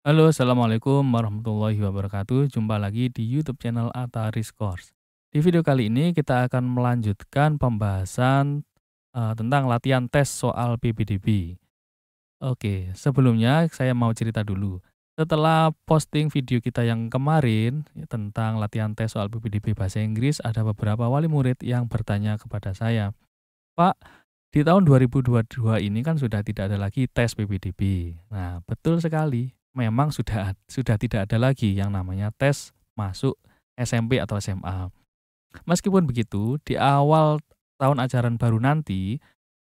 Halo, assalamualaikum warahmatullahi wabarakatuh. Jumpa lagi di YouTube channel Atari Scores. Di video kali ini kita akan melanjutkan pembahasan tentang latihan tes soal PPDB. Oke, sebelumnya saya mau cerita dulu. Setelah posting video kita yang kemarin tentang latihan tes soal PPDB bahasa Inggris, ada beberapa wali murid yang bertanya kepada saya, Pak, di tahun 2022 ini kan sudah tidak ada lagi tes PPDB. Nah, betul sekali. Memang sudah tidak ada lagi yang namanya tes masuk SMP atau SMA. Meskipun begitu, di awal tahun ajaran baru nanti,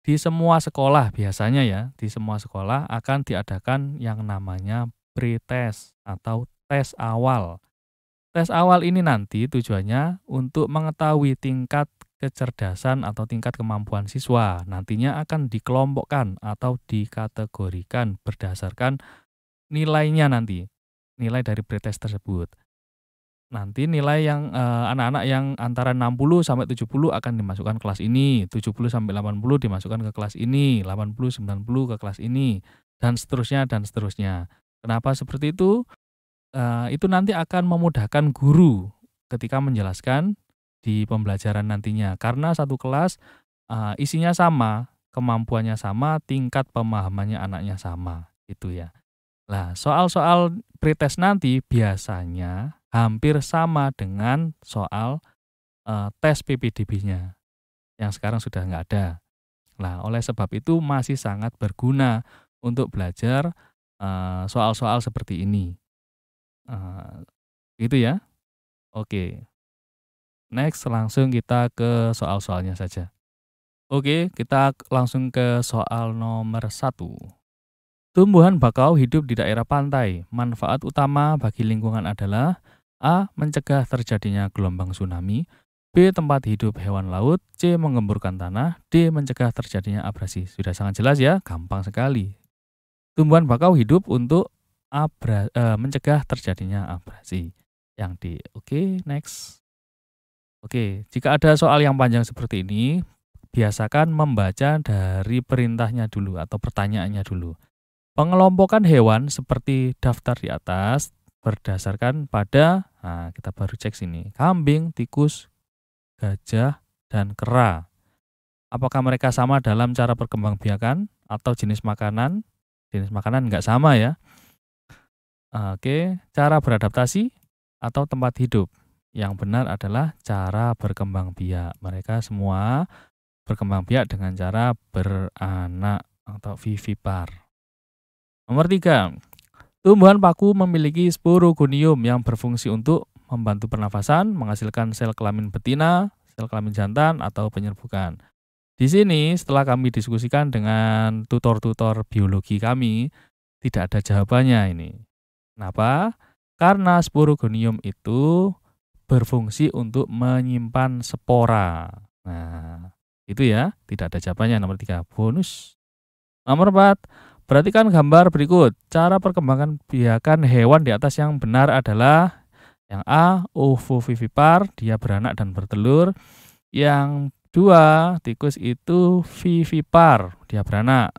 di semua sekolah biasanya ya, di semua sekolah akan diadakan yang namanya pre-test atau tes awal. Tes awal ini nanti tujuannya untuk mengetahui tingkat kecerdasan atau tingkat kemampuan siswa. Nantinya akan dikelompokkan atau dikategorikan berdasarkan nilainya nanti, nilai dari pretest tersebut. Nanti nilai yang anak-anak yang antara 60 sampai 70 akan dimasukkan kelas ini, 70 sampai 80 dimasukkan ke kelas ini, 80, 90 ke kelas ini, dan seterusnya dan seterusnya. Kenapa seperti itu? Itu nanti akan memudahkan guru ketika menjelaskan di pembelajaran nantinya. Karena satu kelas, isinya sama, kemampuannya sama, tingkat pemahamannya anaknya sama, gitu ya. Nah, soal-soal pretest nanti biasanya hampir sama dengan soal, tes PPDB-nya, yang sekarang sudah nggak ada. Nah, oleh sebab itu masih sangat berguna untuk belajar, soal-soal seperti ini. Gitu ya? Oke, next langsung kita ke soal-soalnya saja. Oke, kita langsung ke soal nomor 1. Tumbuhan bakau hidup di daerah pantai. Manfaat utama bagi lingkungan adalah A. Mencegah terjadinya gelombang tsunami, B. Tempat hidup hewan laut, C. Menggemburkan tanah, D. Mencegah terjadinya abrasi. Sudah sangat jelas ya, gampang sekali. Tumbuhan bakau hidup untuk mencegah terjadinya abrasi. Yang D. Oke, next. Oke, jika ada soal yang panjang seperti ini, biasakan membaca dari perintahnya dulu atau pertanyaannya dulu. Pengelompokan hewan seperti daftar di atas berdasarkan pada, nah kita baru cek sini, kambing, tikus, gajah, dan kera. Apakah mereka sama dalam cara perkembangbiakan atau jenis makanan? Jenis makanan nggak sama ya. Oke, cara beradaptasi atau tempat hidup. Yang benar adalah cara berkembang biak. Mereka semua berkembang biak dengan cara beranak atau vivipar. Nomor 3, tumbuhan paku memiliki sporogonium yang berfungsi untuk membantu pernafasan, menghasilkan sel kelamin betina, sel kelamin jantan, atau penyerbukan. Di sini setelah kami diskusikan dengan tutor-tutor biologi kami, tidak ada jawabannya ini. Kenapa? Karena sporogonium itu berfungsi untuk menyimpan spora. Nah, itu ya, tidak ada jawabannya nomor 3. Bonus. Nomor 4, perhatikan gambar berikut. Cara perkembangan biakan hewan di atas yang benar adalah yang A, ovovivipar, dia beranak dan bertelur. Yang 2, tikus itu vivipar, dia beranak.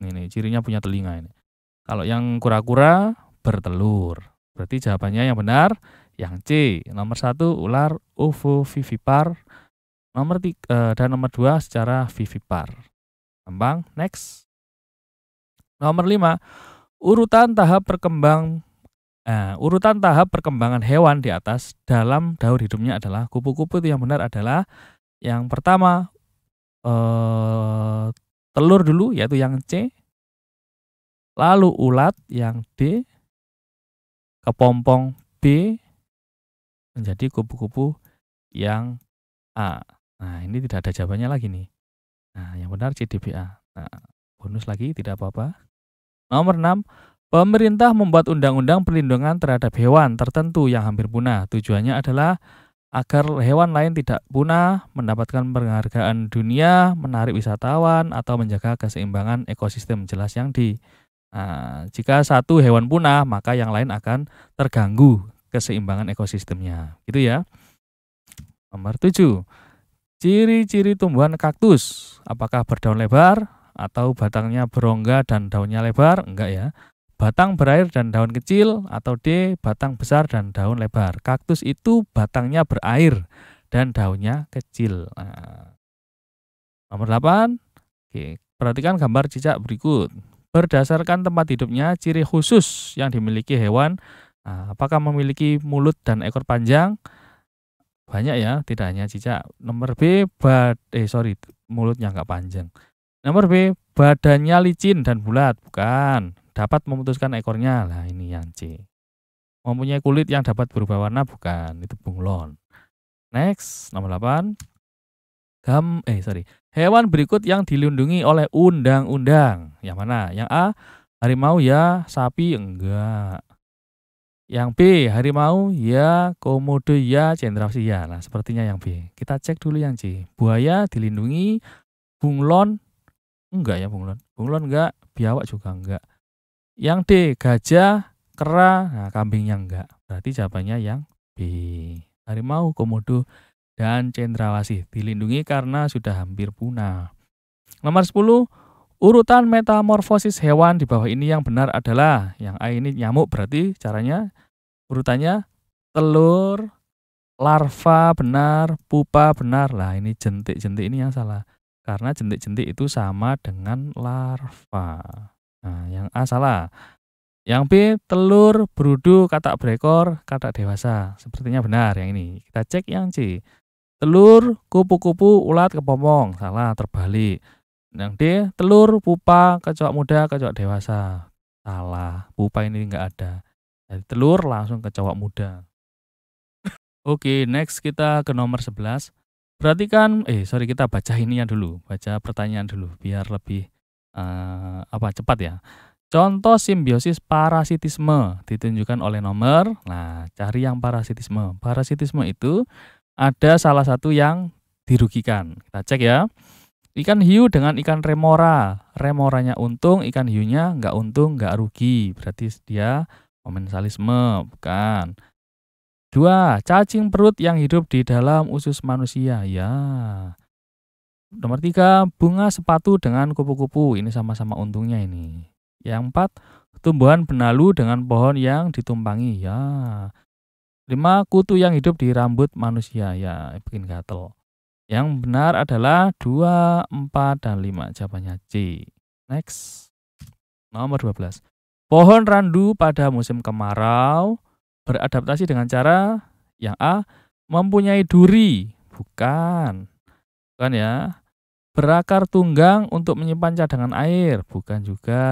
Ini cirinya punya telinga ini. Kalau yang kura-kura bertelur. Berarti jawabannya yang benar yang C. Nomor 1 ular ovovivipar. Dan nomor 2 secara vivipar. Gampang, next. Nomor 5, urutan tahap perkembangan hewan di atas dalam daur hidupnya adalah kupu-kupu. Itu yang benar adalah yang pertama telur dulu, yaitu yang C. Lalu ulat yang D. Kepompong B. Menjadi kupu-kupu yang A. Nah, ini tidak ada jawabannya lagi nih. Nah, yang benar CDBA. Nah, bonus lagi, tidak apa-apa. Nomor 6, pemerintah membuat undang-undang perlindungan terhadap hewan tertentu yang hampir punah. Tujuannya adalah agar hewan lain tidak punah, mendapatkan penghargaan dunia, menarik wisatawan, atau menjaga keseimbangan ekosistem. Jelas yang D. Nah, jika satu hewan punah, maka yang lain akan terganggu keseimbangan ekosistemnya. Gitu ya. Nomor 7, ciri-ciri tumbuhan kaktus. Apakah berdaun lebar atau batangnya berongga dan daunnya lebar? Enggak ya. batang berair dan daun kecil, atau D, batang besar dan daun lebar. Kaktus itu batangnya berair dan daunnya kecil. Nah, nomor 8. Oke, perhatikan gambar cicak berikut. Berdasarkan tempat hidupnya, ciri khusus yang dimiliki hewan, apakah memiliki mulut dan ekor panjang? Banyak ya, tidak hanya cicak. Nomor B, mulutnya nggak panjang. Nomor B, badannya licin dan bulat. Bukan. Dapat memutuskan ekornya. Nah, ini yang C. Mempunyai kulit yang dapat berubah warna. Bukan. Itu bunglon. Next, nomor 8. Hewan berikut yang dilindungi oleh undang-undang. Yang mana? Yang A, harimau ya, sapi enggak. Yang B, harimau ya, komodo ya, cendrawsih ya. Nah, sepertinya yang B. Kita cek dulu yang C. Buaya dilindungi, bunglon enggak ya bunglon. Bunglon enggak, biawak juga enggak. Yang D, gajah, kera, nah kambingnya enggak. Berarti jawabannya yang B. Harimau, komodo, dan cendrawasih dilindungi karena sudah hampir punah. Nomor 10, urutan metamorfosis hewan di bawah ini yang benar adalah yang A ini nyamuk, berarti caranya urutannya telur, larva benar, pupa benar. Lah ini jentik-jentik ini yang salah. Karena jentik-jentik itu sama dengan larva. Nah, yang A salah. Yang B, telur, berudu, katak berekor, katak dewasa. Sepertinya benar yang ini. Kita cek yang C. Telur, kupu-kupu, ulat, kepompong. Salah, terbalik. Yang D, telur, pupa, kecoak muda, kecoak dewasa. Salah, pupa ini enggak ada. Jadi telur langsung kecoak muda. Oke, next kita ke nomor 11. Perhatikan, kita baca ininya dulu, baca pertanyaan dulu biar lebih cepat ya. Contoh simbiosis parasitisme ditunjukkan oleh nomor. Nah, cari yang parasitisme. Parasitisme itu ada salah satu yang dirugikan. Kita cek ya. Ikan hiu dengan ikan remora. Remoranya untung, ikan hiunya nggak untung, nggak rugi. Berarti dia komensalisme, bukan. 2. Cacing perut yang hidup di dalam usus manusia. Ya. Nomor 3. Bunga sepatu dengan kupu-kupu. Ini sama-sama untungnya ini. Yang 4. Tumbuhan benalu dengan pohon yang ditumpangi. Ya. 5. Kutu yang hidup di rambut manusia. Ya, bikin gatel. Yang benar adalah 2, 4, dan 5. Jawabannya C. Next. Nomor 12. Pohon randu pada musim kemarau beradaptasi dengan cara yang A, mempunyai duri. Bukan. Bukan ya. Berakar tunggang untuk menyimpan cadangan air. Bukan juga.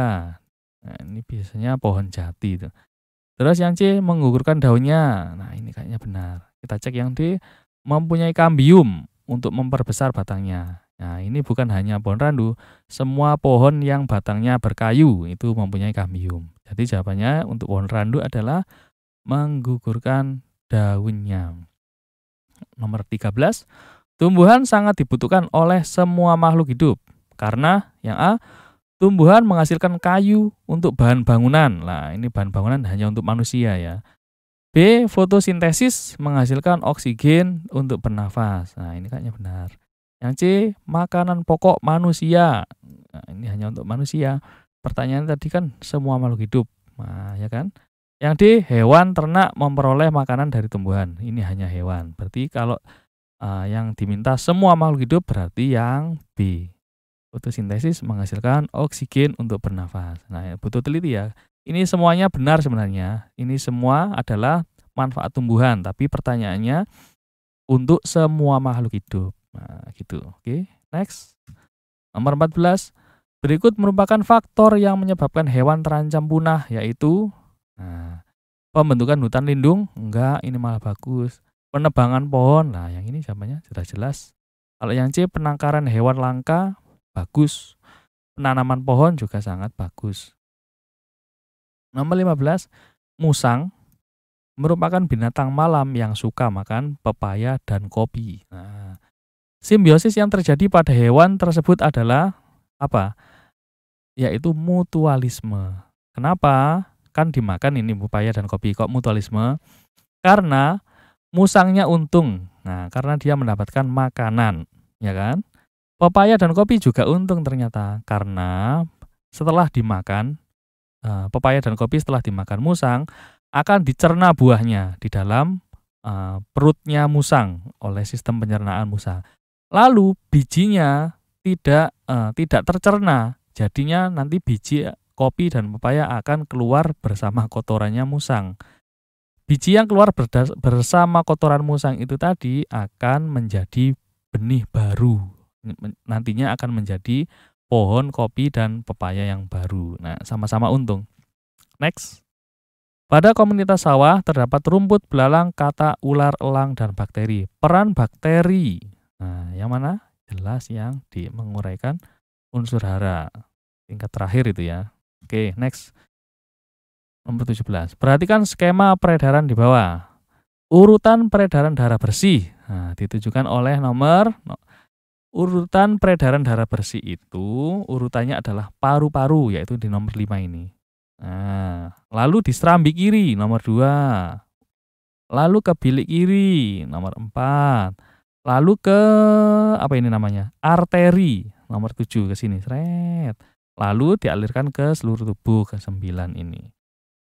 Nah, ini biasanya pohon jati itu. Terus yang C, menggugurkan daunnya. Nah, ini kayaknya benar. Kita cek yang D, mempunyai kambium untuk memperbesar batangnya. Nah, ini bukan hanya pohon randu, semua pohon yang batangnya berkayu itu mempunyai kambium. Jadi jawabannya untuk pohon randu adalah menggugurkan daunnya. Nomor 13, tumbuhan sangat dibutuhkan oleh semua makhluk hidup. Karena yang A, tumbuhan menghasilkan kayu untuk bahan bangunan. Nah, ini bahan bangunan hanya untuk manusia ya. B, fotosintesis menghasilkan oksigen untuk bernafas. Nah, ini kayaknya benar. Yang C, makanan pokok manusia. Nah, ini hanya untuk manusia. Pertanyaan tadi kan semua makhluk hidup. Nah, ya kan? Yang D, hewan ternak memperoleh makanan dari tumbuhan. Ini hanya hewan. Berarti kalau yang diminta semua makhluk hidup berarti yang B. Fotosintesis menghasilkan oksigen untuk bernafas. Nah, butuh teliti ya. Ini semuanya benar sebenarnya. Ini semua adalah manfaat tumbuhan, tapi pertanyaannya untuk semua makhluk hidup. Nah, gitu. Oke, next. Nomor 14. Berikut merupakan faktor yang menyebabkan hewan terancam punah, yaitu pembentukan hutan lindung. Enggak, ini malah bagus. Penebangan pohon. Nah, yang ini jawabannya sudah jelas. Kalau yang C, penangkaran hewan langka. Bagus. Penanaman pohon juga sangat bagus. Nomor 15, musang merupakan binatang malam yang suka makan pepaya dan kopi. Nah, simbiosis yang terjadi pada hewan tersebut adalah apa? Yaitu mutualisme. Kenapa? Kan dimakan ini pepaya dan kopi. Kok mutualisme? Karena musangnya untung. Nah, karena dia mendapatkan makanan, ya kan? Pepaya dan kopi juga untung ternyata karena setelah dimakan pepaya dan kopi setelah dimakan musang akan dicerna buahnya di dalam perutnya musang oleh sistem pencernaan musang. Lalu bijinya tidak tercerna, jadinya nanti biji kopi dan pepaya akan keluar bersama kotorannya musang. Biji yang keluar bersama kotoran musang itu tadi akan menjadi benih baru. Nantinya akan menjadi pohon kopi dan pepaya yang baru. Nah, sama-sama untung. Next. Pada komunitas sawah terdapat rumput, belalang, katak, ular, elang, dan bakteri. Peran bakteri. Nah, yang mana? Jelas yang menguraikan unsur hara. Tingkat terakhir itu ya. Oke, next. Nomor 17. Perhatikan skema peredaran di bawah. Urutan peredaran darah bersih. Nah, ditujukan oleh urutan peredaran darah bersih itu urutannya adalah paru-paru, yaitu di nomor 5 ini. Nah, lalu di serambi kiri nomor 2. Lalu ke bilik kiri nomor 4. Lalu ke arteri nomor 7 ke sini, seret. Lalu dialirkan ke seluruh tubuh ke 9 ini.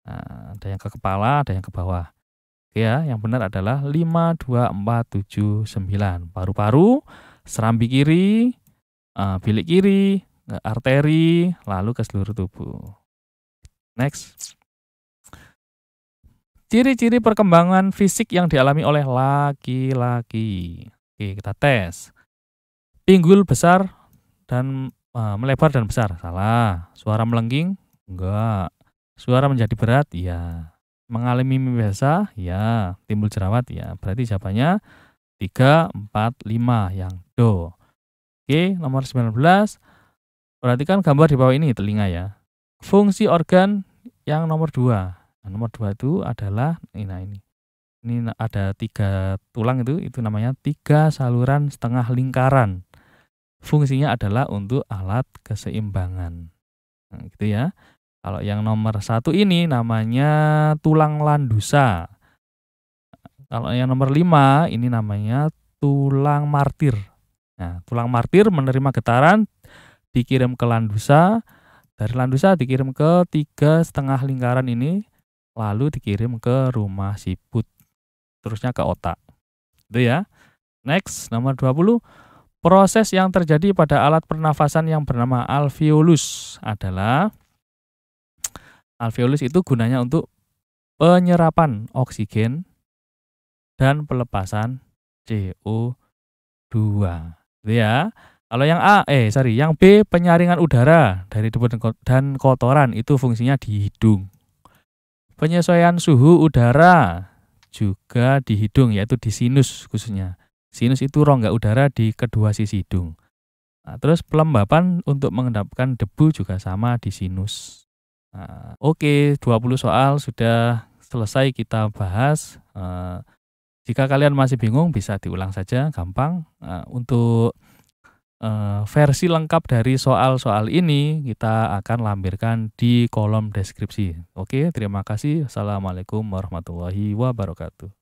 Nah, ada yang ke kepala, ada yang ke bawah. Oke ya, yang benar adalah 5, 2, 4, 7, 9. Paru-paru, serambi kiri, bilik kiri, arteri, lalu ke seluruh tubuh. Next. Ciri-ciri perkembangan fisik yang dialami oleh laki-laki. Oke, kita tes. Pinggul besar dan melebar dan besar. Salah. Suara melengking? Enggak. Suara menjadi berat? Ya. Mengalami mimpi basah? Ya. Timbul jerawat? Ya. Berarti jawabannya 3, 4, 5 yang do. Oke, nomor 19. Perhatikan gambar di bawah ini, telinga ya. Fungsi organ yang nomor 2. Nah, nomor 2 itu adalah ini ada 3 tulang itu namanya 3 saluran setengah lingkaran. Fungsinya adalah untuk alat keseimbangan. Nah, gitu ya. Kalau yang nomor 1 ini namanya tulang landusa. Kalau yang nomor 5 ini namanya tulang martir. Nah, tulang martir menerima getaran, dikirim ke landusa, dari landusa dikirim ke 3 setengah lingkaran ini, lalu dikirim ke rumah siput, terusnya ke otak. Itu ya. Next, nomor 20. Proses yang terjadi pada alat pernafasan yang bernama alveolus adalah, alveolus itu gunanya untuk penyerapan oksigen dan pelepasan CO2. Itu ya. Kalau yang B, penyaringan udara dari debu dan kotoran, itu fungsinya di hidung. Penyesuaian suhu udara juga di hidung, yaitu di sinus khususnya. Sinus itu rongga udara di kedua sisi hidung. Nah, terus pelembapan untuk mengendapkan debu juga sama di sinus. Nah, oke, 20 soal sudah selesai kita bahas. Jika kalian masih bingung bisa diulang saja, gampang. Untuk versi lengkap dari soal-soal ini kita akan lampirkan di kolom deskripsi. Oke, terima kasih. Assalamualaikum warahmatullahi wabarakatuh.